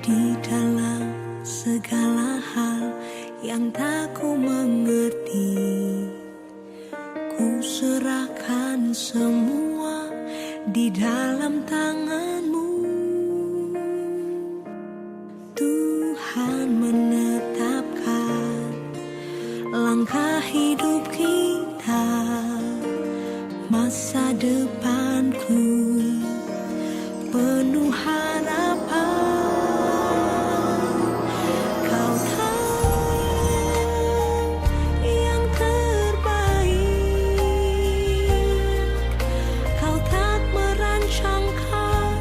Di dalam segala hal yang tak ku mengerti, ku serahkan semua di dalam tangan-Mu. Tuhan menetapkan langkah hidup kita, masa depanku penuh harapan. Kau tahu yang terbaik, Kau tak merancangkan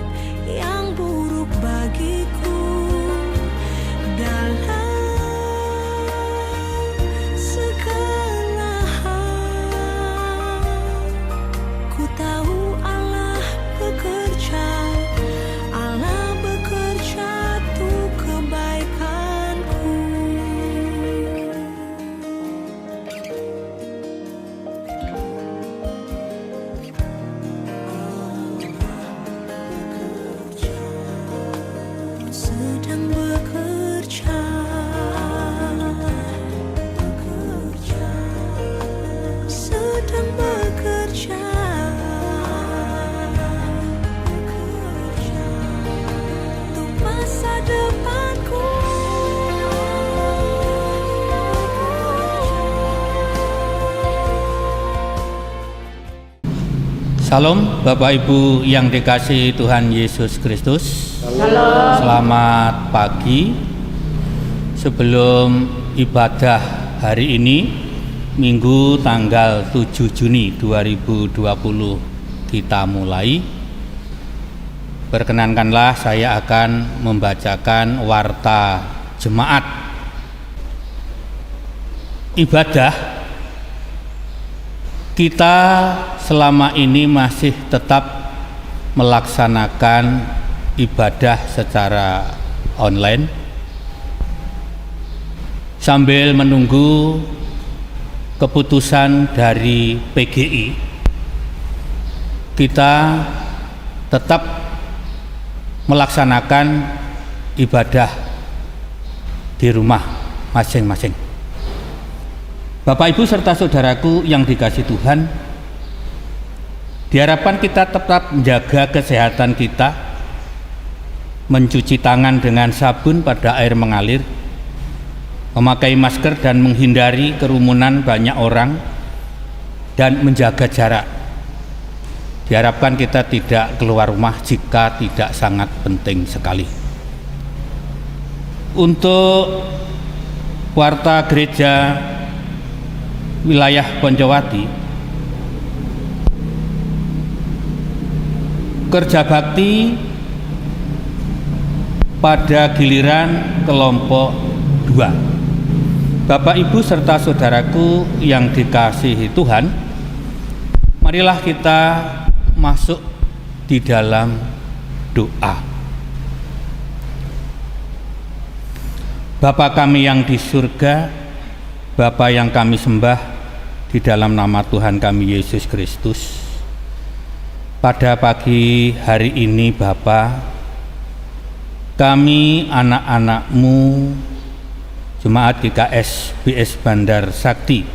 yang buruk bagiku. Dalam segala hal, ku tahu Allah bekerja untuk kebaikanku. Sedang bekerja, sedang bekerja untuk masa depanku. Salam Bapak Ibu yang dikasihi Tuhan Yesus Kristus. Salam. Selamat pagi. Sebelum ibadah hari ini, Minggu tanggal 7 Juni 2020 kita mulai. Perkenankanlah saya akan membacakan warta jemaat. Ibadah kita selama ini masih tetap melaksanakan ibadah secara online sambil menunggu keputusan dari PGI. Kita tetap melaksanakan ibadah di rumah masing-masing. Bapak Ibu serta saudaraku yang dikasihi Tuhan, diharapkan kita tetap menjaga kesehatan kita, mencuci tangan dengan sabun pada air mengalir, memakai masker dan menghindari kerumunan banyak orang, dan menjaga jarak. Diharapkan kita tidak keluar rumah jika tidak sangat penting sekali. Untuk warta gereja wilayah Poncowati, kerja bakti pada giliran kelompok 2. Bapak Ibu serta saudaraku yang dikasihi Tuhan, marilah kita masuk di dalam doa. Bapa kami yang di surga, Bapa yang kami sembah di dalam nama Tuhan kami Yesus Kristus, pada pagi hari ini Bapa, kami anak-anak-Mu Jemaat GKS BS Bandar Sakti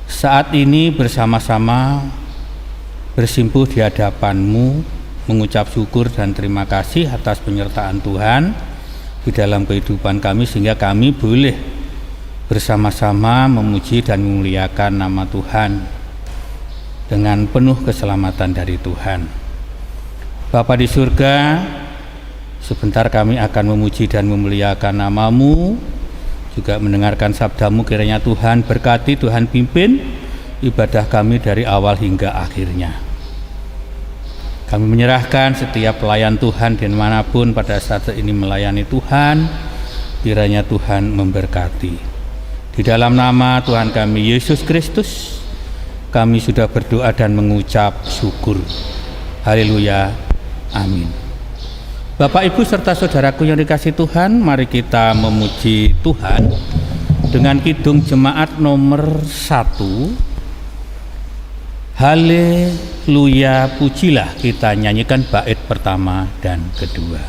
saat ini bersama-sama bersimpuh di hadapan-Mu, mengucap syukur dan terima kasih atas penyertaan Tuhan di dalam kehidupan kami, sehingga kami boleh bersama-sama memuji dan memuliakan nama Tuhan dengan penuh keselamatan dari Tuhan. Bapa di surga, sebentar kami akan memuji dan memuliakan nama-Mu, juga mendengarkan sabda-Mu. Kiranya Tuhan berkati, Tuhan pimpin ibadah kami dari awal hingga akhirnya. Kami menyerahkan setiap pelayan Tuhan dimanapun pada saat ini melayani Tuhan, kiranya Tuhan memberkati. Di dalam nama Tuhan kami Yesus Kristus, kami sudah berdoa dan mengucap syukur. Haleluya, amin. Bapak Ibu serta saudaraku yang dikasihi Tuhan, mari kita memuji Tuhan dengan kidung jemaat nomor 1. Haleluya, pujilah, kita nyanyikan bait pertama dan kedua.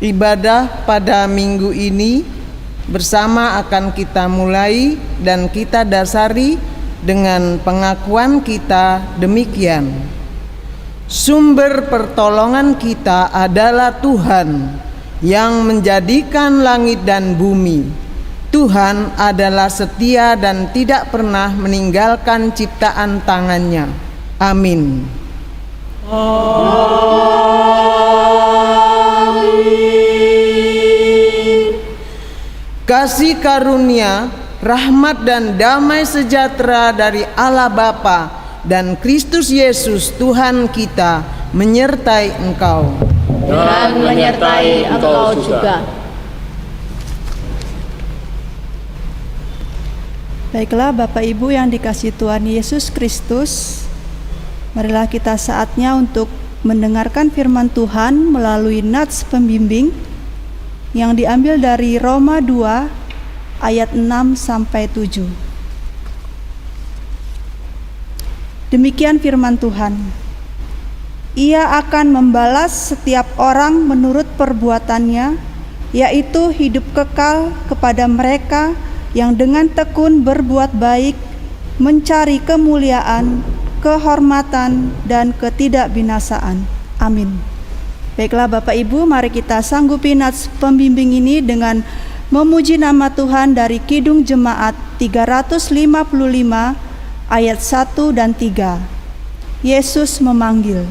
Ibadah pada minggu ini bersama akan kita mulai dan kita dasari dengan pengakuan kita demikian. Sumber pertolongan kita adalah Tuhan yang menjadikan langit dan bumi. Tuhan adalah setia dan tidak pernah meninggalkan ciptaan tangannya. Amin. Kasih karunia, rahmat dan damai sejahtera dari Allah Bapa dan Kristus Yesus Tuhan kita menyertai engkau. Dan menyertai engkau juga. Baiklah Bapak Ibu yang dikasihi Tuhan Yesus Kristus, marilah kita saatnya untuk mendengarkan firman Tuhan melalui nats pembimbing yang diambil dari Roma 2 ayat 6-7. Demikian firman Tuhan. Ia akan membalas setiap orang menurut perbuatannya, yaitu hidup kekal kepada mereka yang dengan tekun berbuat baik, mencari kemuliaan, kehormatan, dan ketidakbinasaan. Amin. Baiklah Bapak Ibu, mari kita sanggupi nats pembimbing ini dengan memuji nama Tuhan dari Kidung Jemaat 355 ayat 1 dan 3. Yesus memanggil.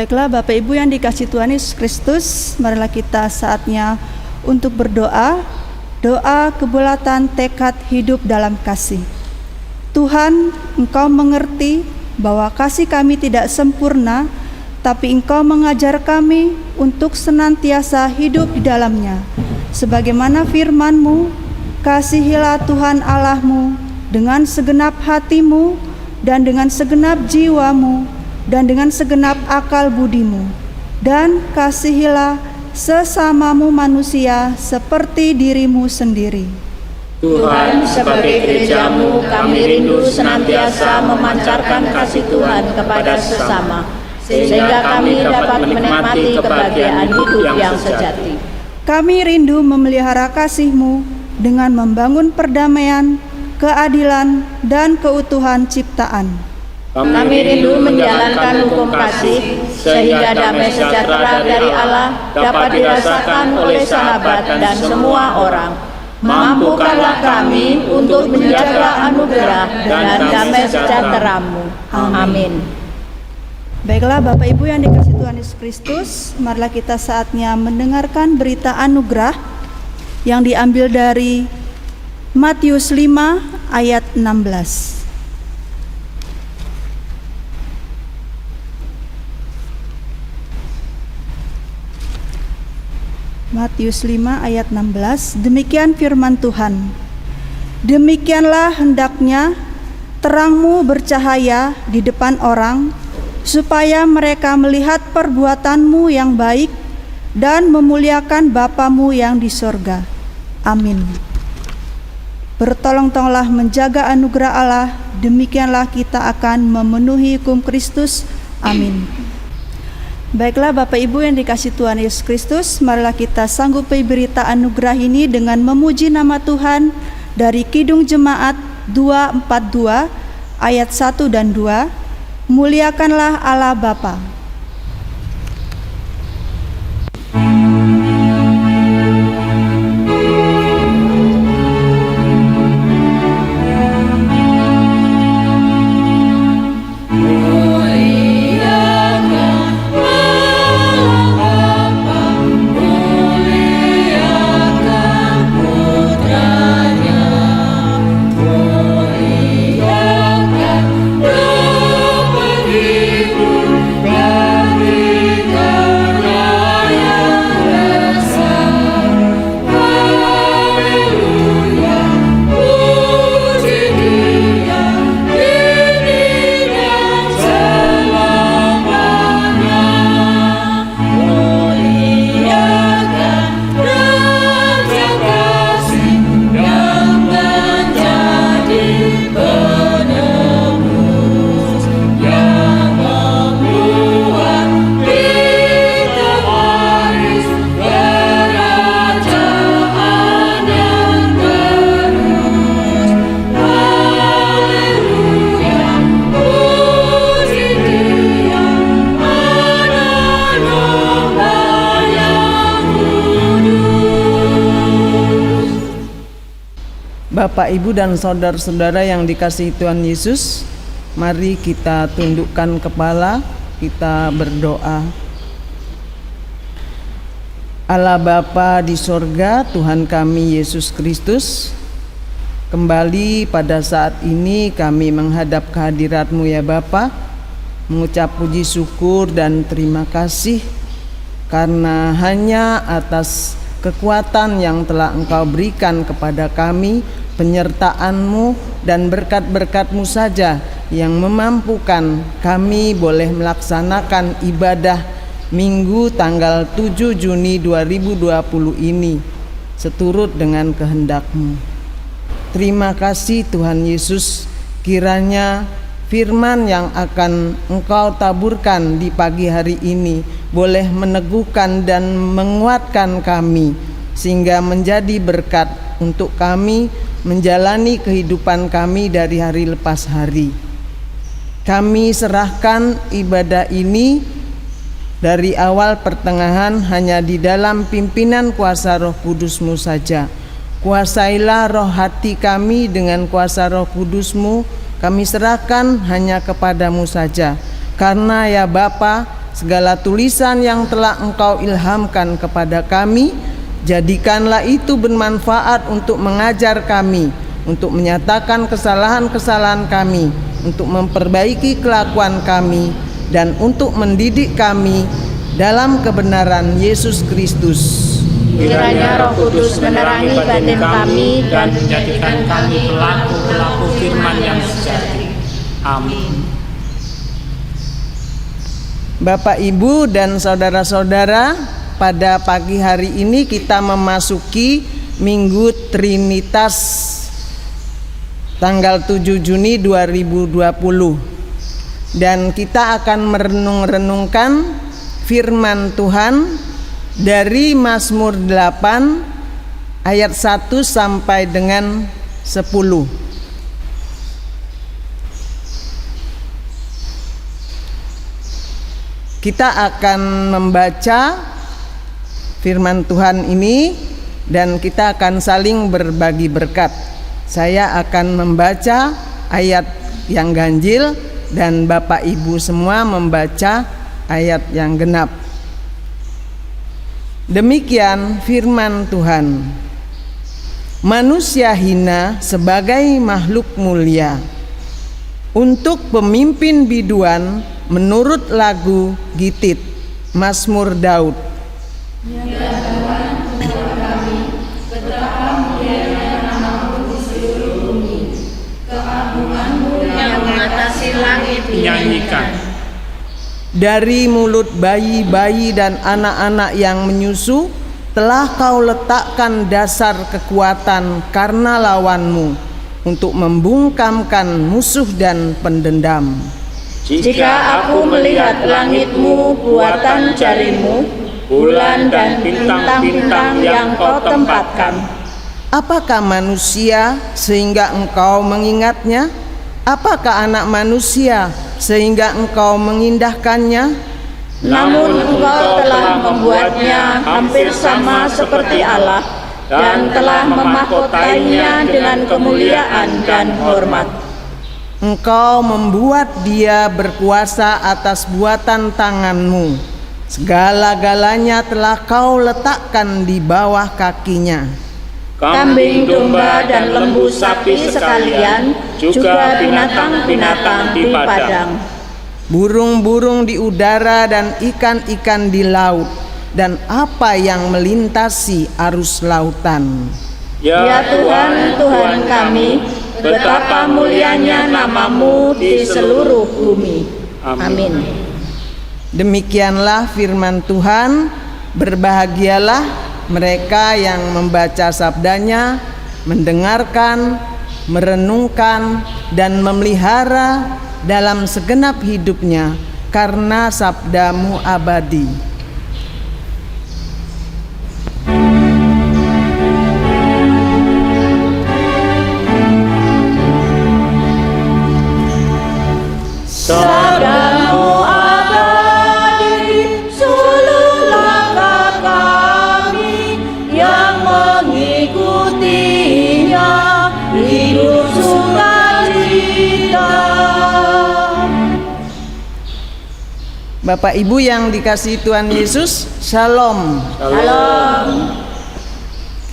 Baiklah Bapak Ibu yang dikasihi Tuhan Yesus Kristus, marilah kita saatnya untuk berdoa, doa kebulatan tekad hidup dalam kasih. Tuhan, Engkau mengerti bahwa kasih kami tidak sempurna, tapi Engkau mengajar kami untuk senantiasa hidup di dalamnya. Sebagaimana firman-Mu, kasihilah Tuhan Allahmu dengan segenap hatimu dan dengan segenap jiwamu dan dengan segenap akal budimu, dan kasihilah sesamamu manusia seperti dirimu sendiri. Tuhan, sebagai gereja-Mu, kami rindu senantiasa memancarkan kasih Tuhan kepada sesama, sehingga kami dapat menikmati kebahagiaan hidup yang sejati. Kami rindu memelihara kasih-Mu dengan membangun perdamaian, keadilan, dan keutuhan ciptaan. Kami rindu menjalankan hukum kasih, sehingga damai sejahtera dari Allah dapat dirasakan oleh sahabat dan semua orang. Mampukanlah kami untuk menjaga anugerah dan damai sejahtera-Mu. Amin. Baiklah Bapak Ibu yang dikasihi Tuhan Yesus Kristus, marilah kita saatnya mendengarkan berita anugerah yang diambil dari Matius 5 ayat 16. Matius 5 ayat 16, demikian firman Tuhan. Demikianlah hendaknya terangmu bercahaya di depan orang, supaya mereka melihat perbuatan-Mu yang baik dan memuliakan Bapa-Mu yang di sorga. Amin. Bertolong-tolonglah menjaga anugerah Allah, demikianlah kita akan memenuhi hukum Kristus. Amin. Baiklah Bapak Ibu yang dikasihi Tuhan Yesus Kristus, marilah kita sanggupi berita anugerah ini dengan memuji nama Tuhan dari Kidung Jemaat 242 ayat 1 dan 2. Muliakanlah Allah Bapa. Bapak, Ibu, dan saudara-saudara yang dikasihi Tuhan Yesus, mari kita tundukkan kepala, kita berdoa. Allah Bapa di sorga, Tuhan kami Yesus Kristus, kembali pada saat ini kami menghadap kehadirat-Mu ya Bapa, mengucap puji syukur dan terima kasih karena hanya atas kekuatan yang telah Engkau berikan kepada kami, penyertaan-Mu dan berkat-berkat-Mu saja yang memampukan kami boleh melaksanakan ibadah Minggu tanggal 7 Juni 2020 ini seturut dengan kehendak-Mu. Terima kasih Tuhan Yesus, kiranya firman yang akan Engkau taburkan di pagi hari ini boleh meneguhkan dan menguatkan kami sehingga menjadi berkat untuk kami menjalani kehidupan kami dari hari lepas hari. Kami serahkan ibadah ini dari awal pertengahan hanya di dalam pimpinan kuasa Roh Kudus-Mu saja. Kuasailah roh hati kami dengan kuasa Roh Kudus-Mu. Kami serahkan hanya kepadamu saja. Karena ya Bapa, segala tulisan yang telah Engkau ilhamkan kepada kami, jadikanlah itu bermanfaat untuk mengajar kami, untuk menyatakan kesalahan-kesalahan kami, untuk memperbaiki kelakuan kami, dan untuk mendidik kami dalam kebenaran Yesus Kristus. Kiranya Roh Kudus menerangi batin kami dan menjadikan kami pelaku-pelaku firman yang sejati. Amin. Bapak, Ibu, dan saudara-saudara, pada pagi hari ini kita memasuki Minggu Trinitas tanggal 7 Juni 2020 dan kita akan merenung-renungkan firman Tuhan dari Mazmur 8 ayat 1 sampai dengan 10. Kita akan membaca firman Tuhan ini dan kita akan saling berbagi berkat. Saya akan membaca ayat yang ganjil dan Bapak Ibu semua membaca ayat yang genap. Demikian firman Tuhan. Manusia hina sebagai makhluk mulia. Untuk pemimpin biduan menurut lagu Gitit, Mazmur Daud. Nyanyikan. Dari mulut bayi-bayi dan anak-anak yang menyusu telah kau letakkan dasar kekuatan karena lawanmu, untuk membungkamkan musuh dan pendendam. Jika aku melihat langitmu, buatan jarimu, bulan dan bintang-bintang yang kau tempatkan, apakah manusia sehingga engkau mengingatnya? Apakah anak manusia sehingga engkau mengindahkannya? namun engkau telah membuatnya hampir sama seperti Allah dan telah memahkotainya dengan kemuliaan dan hormat. Engkau membuat dia berkuasa atas buatan tanganmu. Segala-galanya telah kau letakkan di bawah kakinya. Kambing, domba, dan lembu sapi sekalian, juga binatang-binatang di padang, Burung-burung di udara dan ikan-ikan di laut, dan apa yang melintasi arus lautan. Ya Tuhan, Tuhan kami, betapa mulianya namamu di seluruh bumi. Amin. Demikianlah firman Tuhan. Berbahagialah mereka yang membaca sabdanya, mendengarkan, merenungkan, dan memelihara dalam segenap hidupnya, karena sabdamu abadi. Sabdamu abadi, seluruh langkah kami yang mengikutinya, hidup sukacita. Bapak Ibu yang dikasihi Tuhan Yesus, Shalom. Shalom.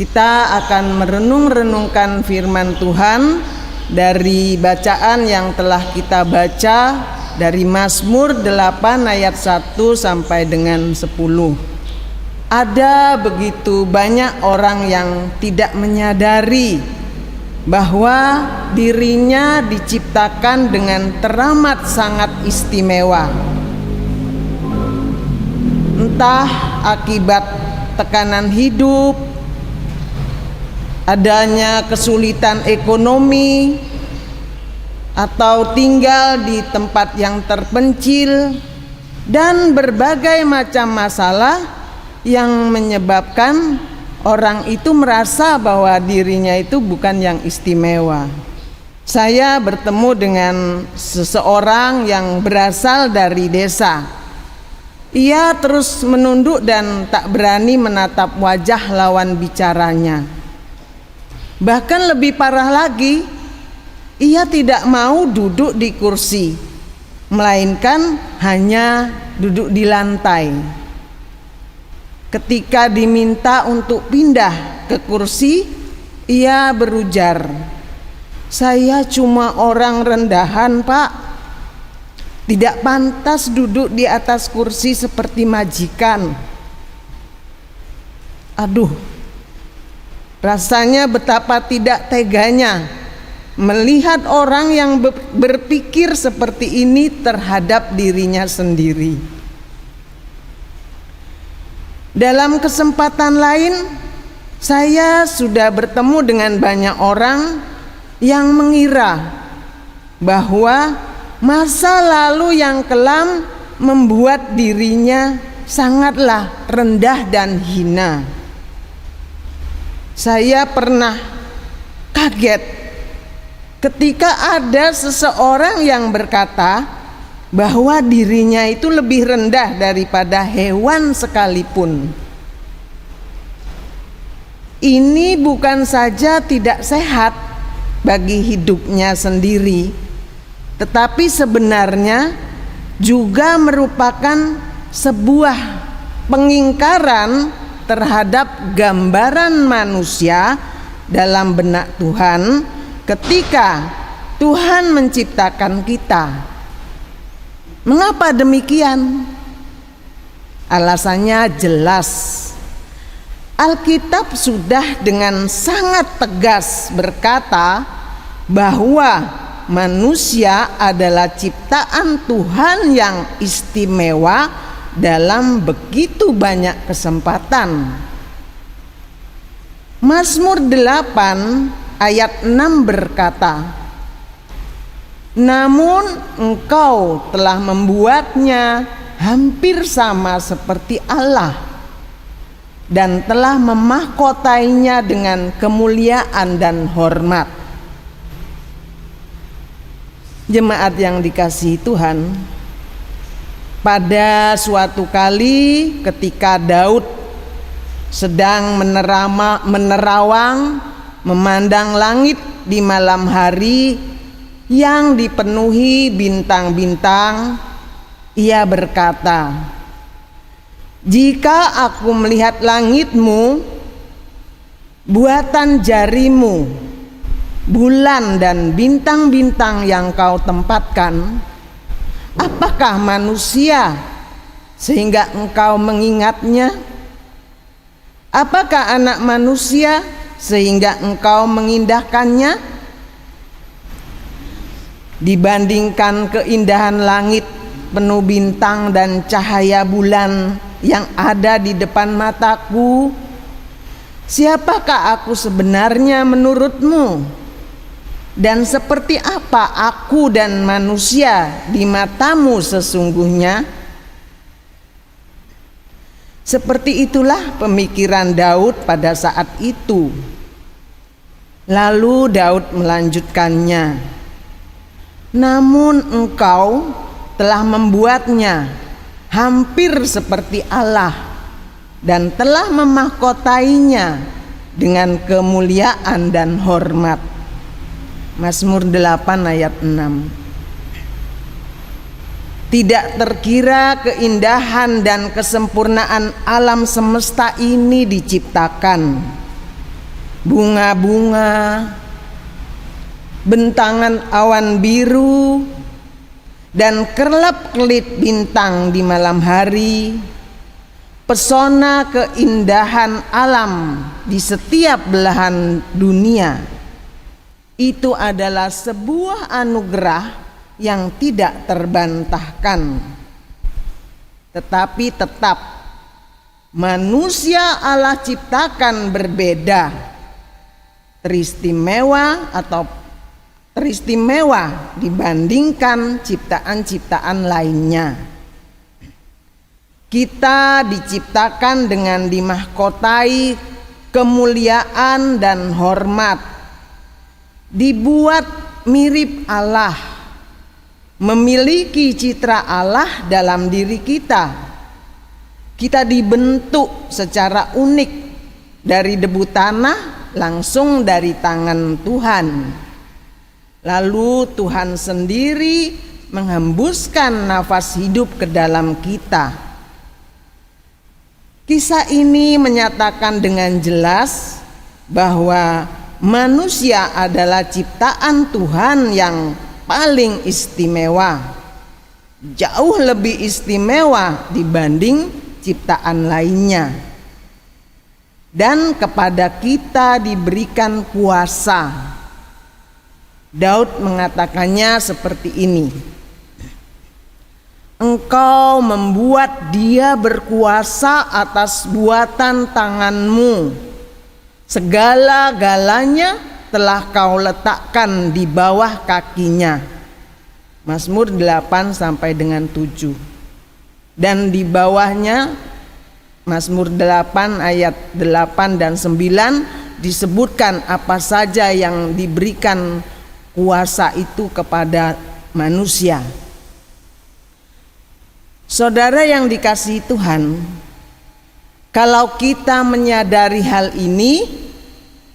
Kita akan merenung-renungkan firman Tuhan dari bacaan yang telah kita baca dari Mazmur 8 ayat 1 sampai dengan 10. Ada begitu banyak orang yang tidak menyadari bahwa dirinya diciptakan dengan teramat sangat istimewa. Entah akibat tekanan hidup, adanya kesulitan ekonomi, atau tinggal di tempat yang terpencil, dan berbagai macam masalah yang menyebabkan orang itu merasa bahwa dirinya itu bukan yang istimewa. Saya bertemu dengan seseorang yang berasal dari desa. Ia terus menunduk dan tak berani menatap wajah lawan bicaranya. Bahkan lebih parah lagi, ia tidak mau duduk di kursi, melainkan hanya duduk di lantai. Ketika diminta untuk pindah ke kursi, ia berujar, "Saya cuma orang rendahan, Pak. Tidak pantas duduk di atas kursi seperti majikan." Aduh, rasanya betapa tidak teganya melihat orang yang berpikir seperti ini terhadap dirinya sendiri. Dalam kesempatan lain, saya sudah bertemu dengan banyak orang yang mengira bahwa masa lalu yang kelam membuat dirinya sangatlah rendah dan hina. Saya pernah kaget ketika ada seseorang yang berkata bahwa dirinya itu lebih rendah daripada hewan sekalipun. Ini bukan saja tidak sehat bagi hidupnya sendiri, tetapi sebenarnya juga merupakan sebuah pengingkaran terhadap gambaran manusia dalam benak Tuhan ketika Tuhan menciptakan kita. Mengapa demikian? Alasannya jelas. Alkitab sudah dengan sangat tegas berkata bahwa manusia adalah ciptaan Tuhan yang istimewa dalam begitu banyak kesempatan. Mazmur 8 ayat 6 berkata, "Namun Engkau telah membuatnya hampir sama seperti Allah dan telah memahkotainya dengan kemuliaan dan hormat." Jemaat yang dikasihi Tuhan, pada suatu kali ketika Daud sedang menerawang memandang langit di malam hari yang dipenuhi bintang-bintang, ia berkata, "Jika aku melihat langitmu, buatan jarimu, bulan dan bintang-bintang yang kau tempatkan, apakah manusia sehingga engkau mengingatnya? Apakah anak manusia sehingga engkau mengindahkannya? Dibandingkan keindahan langit penuh bintang dan cahaya bulan yang ada di depan mataku, siapakah aku sebenarnya menurutmu? Dan seperti apa aku dan manusia di matamu sesungguhnya?" Seperti itulah pemikiran Daud pada saat itu. Lalu Daud melanjutkannya, "Namun Engkau telah membuatnya hampir seperti Allah dan telah memahkotainya dengan kemuliaan dan hormat." Mazmur 8 ayat 6. Tidak terkira keindahan dan kesempurnaan alam semesta ini diciptakan. Bunga-bunga, bentangan awan biru, dan kerlap-kelip bintang di malam hari, pesona keindahan alam di setiap belahan dunia, itu adalah sebuah anugerah yang tidak terbantahkan. Tetapi tetap manusia Allah ciptakan berbeda, teristimewa dibandingkan ciptaan-ciptaan lainnya. Kita diciptakan dengan dimahkotai kemuliaan dan hormat, dibuat mirip Allah, memiliki citra Allah dalam diri kita. Kita dibentuk secara unik dari debu tanah langsung dari tangan Tuhan. Lalu Tuhan sendiri menghembuskan nafas hidup ke dalam kita. Kisah ini menyatakan dengan jelas bahwa manusia adalah ciptaan Tuhan yang paling istimewa, jauh lebih istimewa dibanding ciptaan lainnya. Dan kepada kita diberikan kuasa. Daud mengatakannya seperti ini, "Engkau membuat dia berkuasa atas buatan tanganmu. Segala-galanya telah kau letakkan di bawah kakinya." Mazmur 8 sampai dengan 7. Dan di bawahnya Mazmur 8 ayat 8 dan 9 disebutkan apa saja yang diberikan kuasa itu kepada manusia. Saudara yang dikasihi Tuhan, kalau kita menyadari hal ini,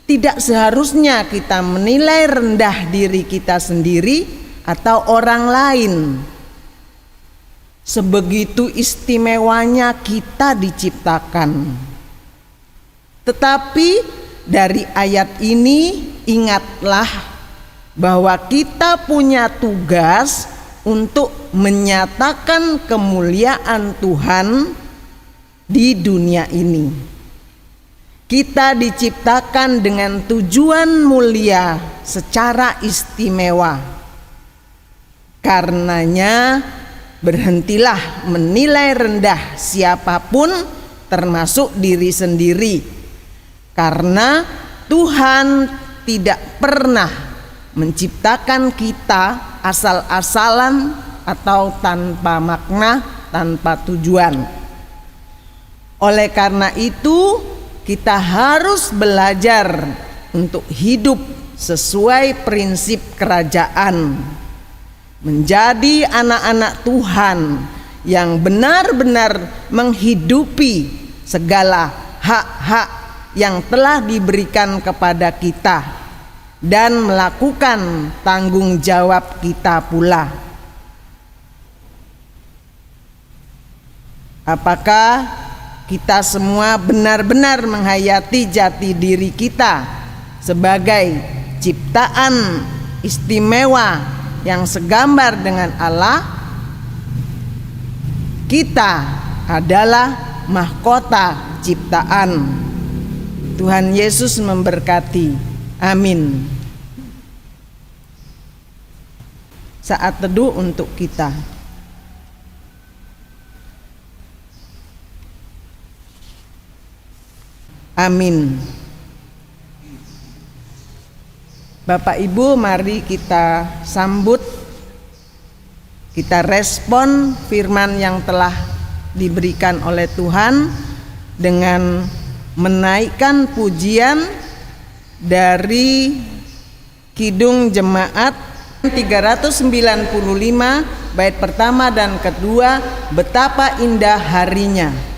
tidak seharusnya kita menilai rendah diri kita sendiri atau orang lain. Sebegitu istimewanya kita diciptakan. Tetapi dari ayat ini ingatlah bahwa kita punya tugas untuk menyatakan kemuliaan Tuhan di dunia ini. Kita diciptakan dengan tujuan mulia secara istimewa. Karenanya berhentilah menilai rendah siapapun, termasuk diri sendiri, karena Tuhan tidak pernah menciptakan kita asal-asalan atau tanpa makna, tanpa tujuan. Oleh karena itu, kita harus belajar untuk hidup sesuai prinsip kerajaan, menjadi anak-anak Tuhan yang benar-benar menghidupi segala hak-hak yang telah diberikan kepada kita dan melakukan tanggung jawab kita pula. Apakah kita semua benar-benar menghayati jati diri kita sebagai ciptaan istimewa yang segambar dengan Allah? Kita adalah mahkota ciptaan. Tuhan Yesus memberkati. Amin. Saat teduh untuk kita. Amin. Bapak Ibu, mari kita sambut, kita respon firman yang telah diberikan oleh Tuhan dengan menaikkan pujian dari Kidung Jemaat 395 bait pertama dan kedua, Betapa Indah Harinya.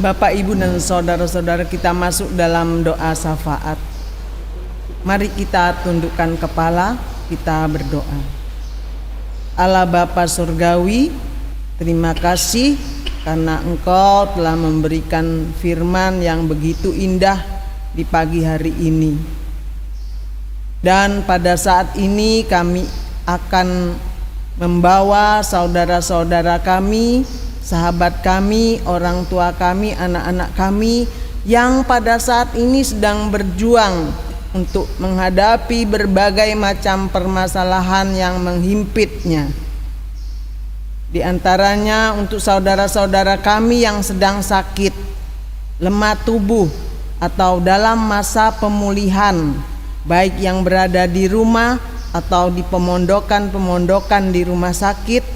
Bapak, Ibu, dan saudara-saudara kita masuk dalam doa syafaat. Mari kita tundukkan kepala, kita berdoa. Allah Bapa Surgawi, terima kasih karena Engkau telah memberikan firman yang begitu indah di pagi hari ini. Dan pada saat ini kami akan membawa saudara-saudara kami, sahabat kami, orang tua kami, anak-anak kami yang pada saat ini sedang berjuang untuk menghadapi berbagai macam permasalahan yang menghimpitnya. Di antaranya untuk saudara-saudara kami yang sedang sakit, lemah tubuh, atau dalam masa pemulihan, baik yang berada di rumah atau di pemondokan-pemondokan di rumah sakit.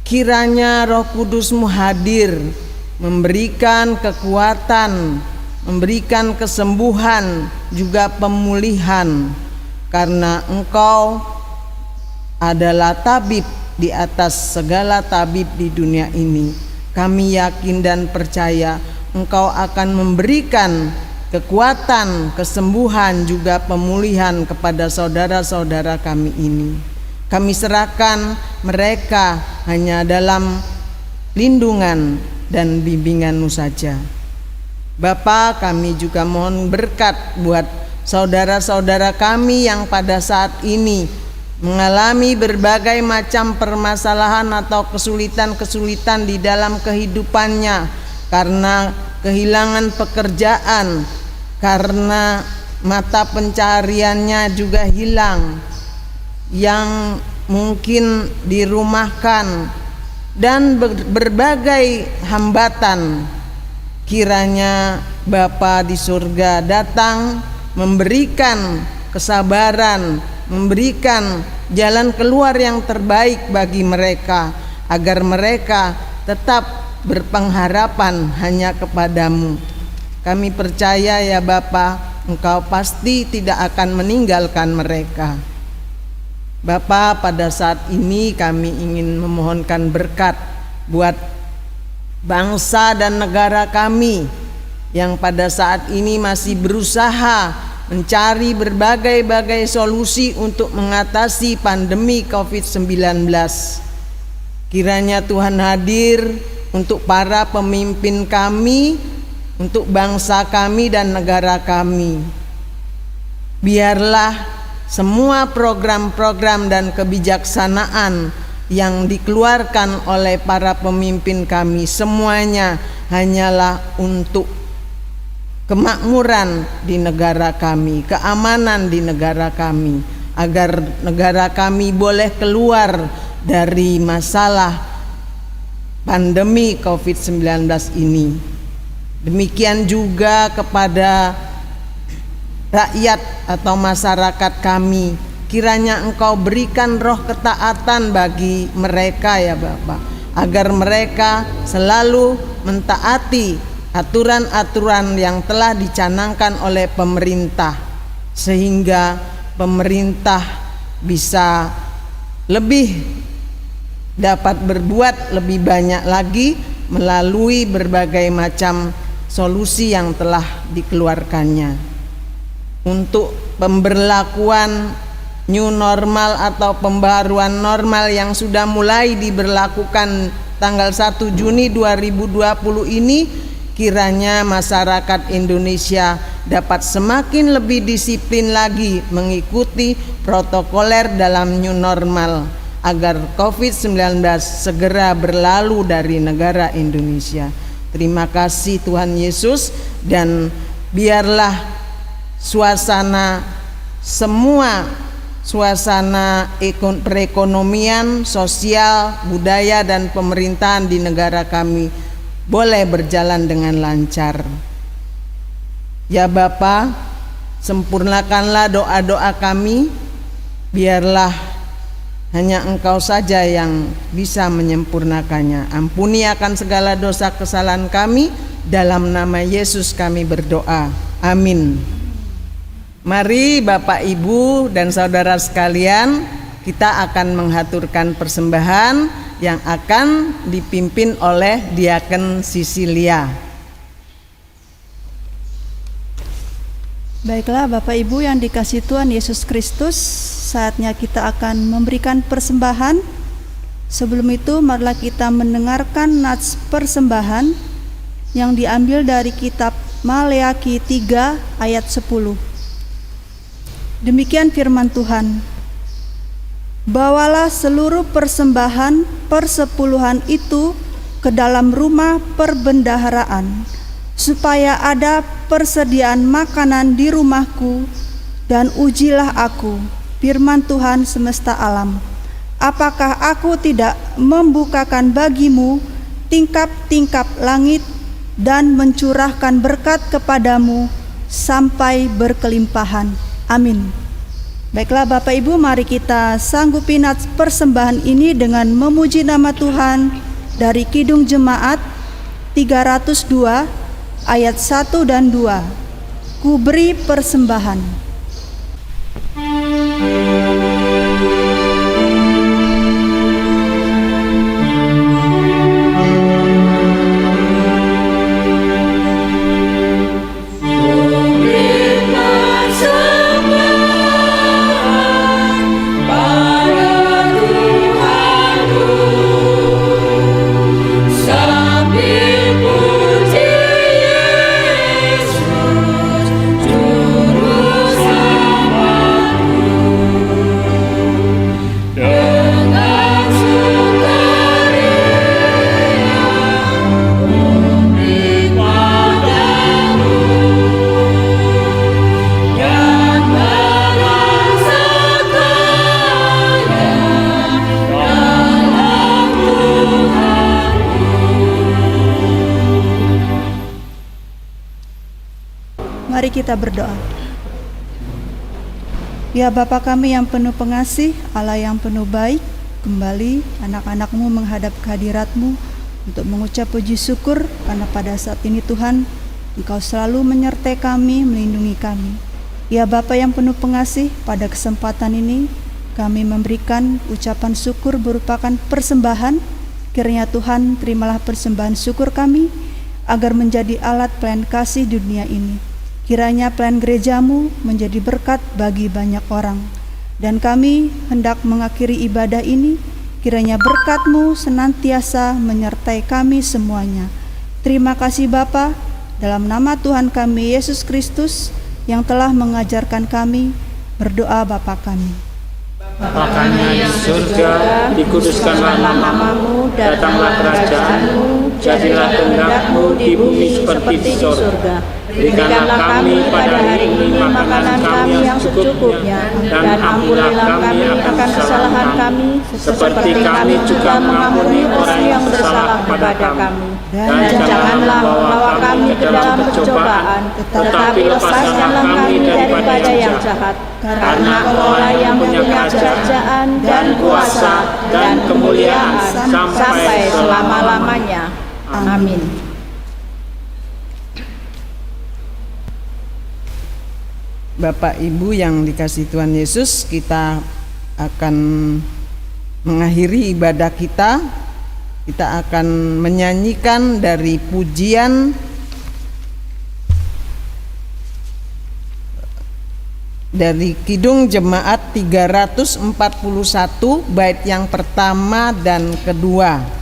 Kiranya Roh Kudus-Mu hadir, memberikan kekuatan, memberikan kesembuhan, juga pemulihan, karena Engkau adalah tabib di atas segala tabib di dunia ini. Kami yakin dan percaya Engkau akan memberikan kekuatan, kesembuhan, juga pemulihan kepada saudara-saudara kami ini. Kami serahkan mereka hanya dalam lindungan dan bimbingan-Mu saja. Bapa, kami juga mohon berkat buat saudara-saudara kami yang pada saat ini mengalami berbagai macam permasalahan atau kesulitan-kesulitan di dalam kehidupannya karena kehilangan pekerjaan, karena mata pencariannya juga hilang, yang mungkin dirumahkan, dan berbagai hambatan. Kiranya Bapa di surga datang memberikan kesabaran, memberikan jalan keluar yang terbaik bagi mereka, agar mereka tetap berpengharapan hanya kepadamu. Kami percaya ya Bapa, Engkau pasti tidak akan meninggalkan mereka. Bapa, pada saat ini kami ingin memohonkan berkat buat bangsa dan negara kami yang pada saat ini masih berusaha mencari berbagai solusi untuk mengatasi pandemi COVID-19. Kiranya Tuhan hadir untuk para pemimpin kami, untuk bangsa kami dan negara kami. Biarlah semua program-program dan kebijaksanaan yang dikeluarkan oleh para pemimpin kami semuanya hanyalah untuk kemakmuran di negara kami, keamanan di negara kami, agar negara kami boleh keluar dari masalah pandemi COVID-19 ini. Demikian juga kepada rakyat atau masyarakat kami, kiranya Engkau berikan roh ketaatan bagi mereka ya Bapa, agar mereka selalu mentaati aturan-aturan yang telah dicanangkan oleh pemerintah, sehingga pemerintah bisa lebih dapat berbuat lebih banyak lagi melalui berbagai macam solusi yang telah dikeluarkannya. Untuk pemberlakuan new normal atau pembaruan normal yang sudah mulai diberlakukan tanggal 1 Juni 2020 ini, kiranya masyarakat Indonesia dapat semakin lebih disiplin lagi mengikuti protokoler dalam new normal, agar COVID-19 segera berlalu dari negara Indonesia. Terima kasih Tuhan Yesus, dan biarlah semua suasana perekonomian, sosial, budaya, dan pemerintahan di negara kami boleh berjalan dengan lancar. Ya Bapa, sempurnakanlah doa-doa kami, biarlah hanya Engkau saja yang bisa menyempurnakannya. Ampuni akan segala dosa kesalahan kami, dalam nama Yesus kami berdoa. Amin. Mari Bapak, Ibu, dan saudara sekalian, kita akan menghaturkan persembahan yang akan dipimpin oleh Diaken Sisilia. Baiklah Bapak Ibu yang dikasihi Tuhan Yesus Kristus, saatnya kita akan memberikan persembahan. Sebelum itu marilah kita mendengarkan nats persembahan yang diambil dari kitab Maleakhi 3 ayat 10. Demikian firman Tuhan. Bawalah seluruh persembahan persepuluhan itu ke dalam rumah perbendaharaan, supaya ada persediaan makanan di rumahku, dan ujilah aku, firman Tuhan semesta alam. Apakah aku tidak membukakan bagimu tingkap-tingkap langit dan mencurahkan berkat kepadamu sampai berkelimpahan. Amin. Baiklah Bapak Ibu, mari kita sanggupi nats persembahan ini dengan memuji nama Tuhan dari Kidung Jemaat 302 ayat 1 dan 2. Ku beri persembahan. Oh Mari kita berdoa. Ya Bapa kami yang penuh pengasih, Allah yang penuh baik, kembali anak-anak-Mu menghadap kehadirat-Mu untuk mengucap puji syukur karena pada saat ini Tuhan, Engkau selalu menyertai kami, melindungi kami. Ya Bapa yang penuh pengasih, pada kesempatan ini kami memberikan ucapan syukur merupakan persembahan. Kiranya Tuhan terimalah persembahan syukur kami agar menjadi alat pelayan kasih di dunia ini. Kiranya pelayan gereja-Mu menjadi berkat bagi banyak orang. Dan kami hendak mengakhiri ibadah ini, kiranya berkat-Mu senantiasa menyertai kami semuanya. Terima kasih Bapa, dalam nama Tuhan kami Yesus Kristus yang telah mengajarkan kami berdoa Bapa kami. Bapa kami di surga, dikuduskanlah nama-Mu, datanglah kerajaan-Mu, jadilah kehendak-Mu di bumi seperti di surga. Berikanlah kami pada hari ini makanan kami yang secukupnya, dan ampunilah kami akan kesalahan kami, seperti kami juga mengampuni orang yang bersalah kepada kami. Dan janganlah membawa kami ke dalam percobaan, tetapi lepaskanlah kami daripada yang jahat. Karena Engkau-lah yang punya kerajaan dan kuasa dan kemuliaan sampai selama-lamanya. Amin. Bapak Ibu yang dikasihi Tuhan Yesus, kita akan mengakhiri ibadah kita. Kita akan menyanyikan dari pujian dari Kidung Jemaat 341 bait yang pertama dan kedua.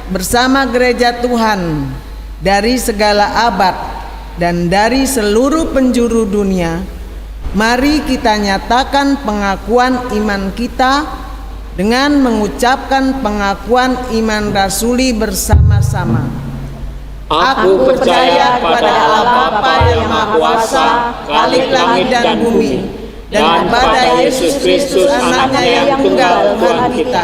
Bersama gereja Tuhan dari segala abad dan dari seluruh penjuru dunia, mari kita nyatakan pengakuan iman kita dengan mengucapkan pengakuan iman rasuli bersama-sama. Aku percaya kepada Allah Bapa yang Maha Kuasa, Khalik langit dan bumi, dan kepada Yesus Kristus Anaknya yang tunggal Tuhan kita,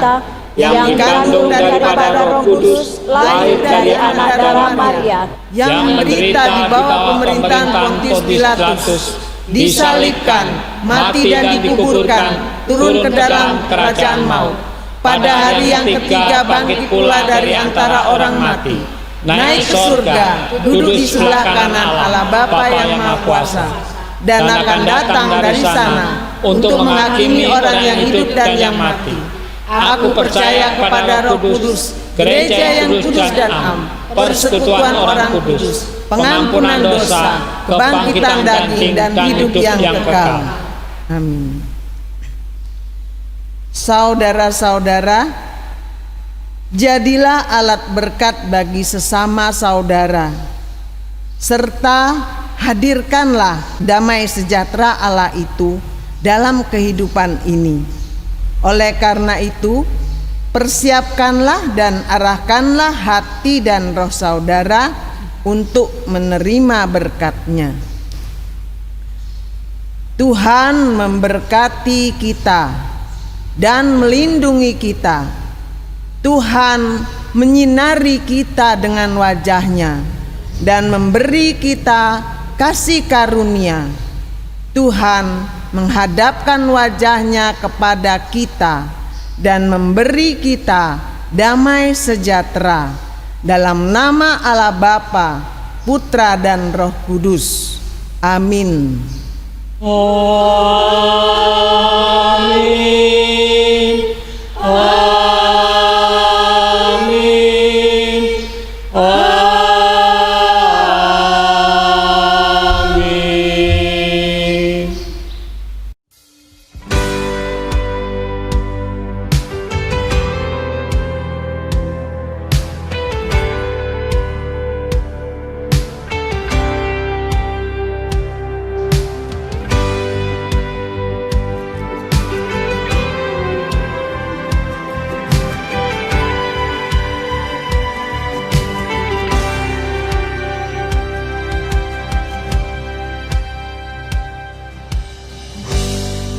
yang dikandung daripada Roh Kudus, lahir dari anak darah Maria, yang menderita di bawah pemerintahan Pontius Pilatus, disalibkan, mati dan dikuburkan, turun ke dalam kerajaan maut. Pada hari yang ketiga bangkit pula dari antara orang mati, naik ke surga, duduk di sebelah kanan Allah Bapa yang Maha Kuasa, dan akan datang dari sana untuk menghakimi orang yang hidup dan yang mati. Aku percaya kepada Roh Kudus, gereja yang kudus dan am, persekutuan orang kudus, pengampunan dosa, kebangkitan daging dan hidup yang kekal. Amin. Saudara-saudara, jadilah alat berkat bagi sesama saudara, serta hadirkanlah damai sejahtera Allah itu dalam kehidupan ini. Oleh karena itu, persiapkanlah dan arahkanlah hati dan roh saudara untuk menerima berkat-Nya. Tuhan memberkati kita dan melindungi kita. Tuhan menyinari kita dengan wajah-Nya dan memberi kita kasih karunia. Tuhan menghadapkan wajah-Nya kepada kita dan memberi kita damai sejahtera. Dalam nama Allah Bapa, Putra dan Roh Kudus. Amin. Amin. Amin. Amin.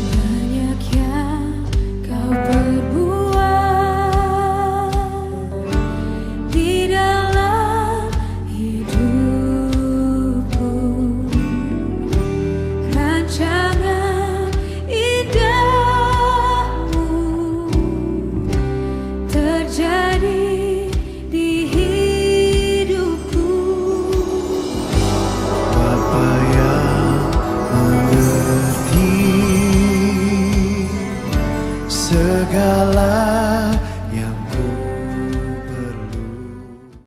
Banyak yang kau perbuat di dalam hidupku. Rancangan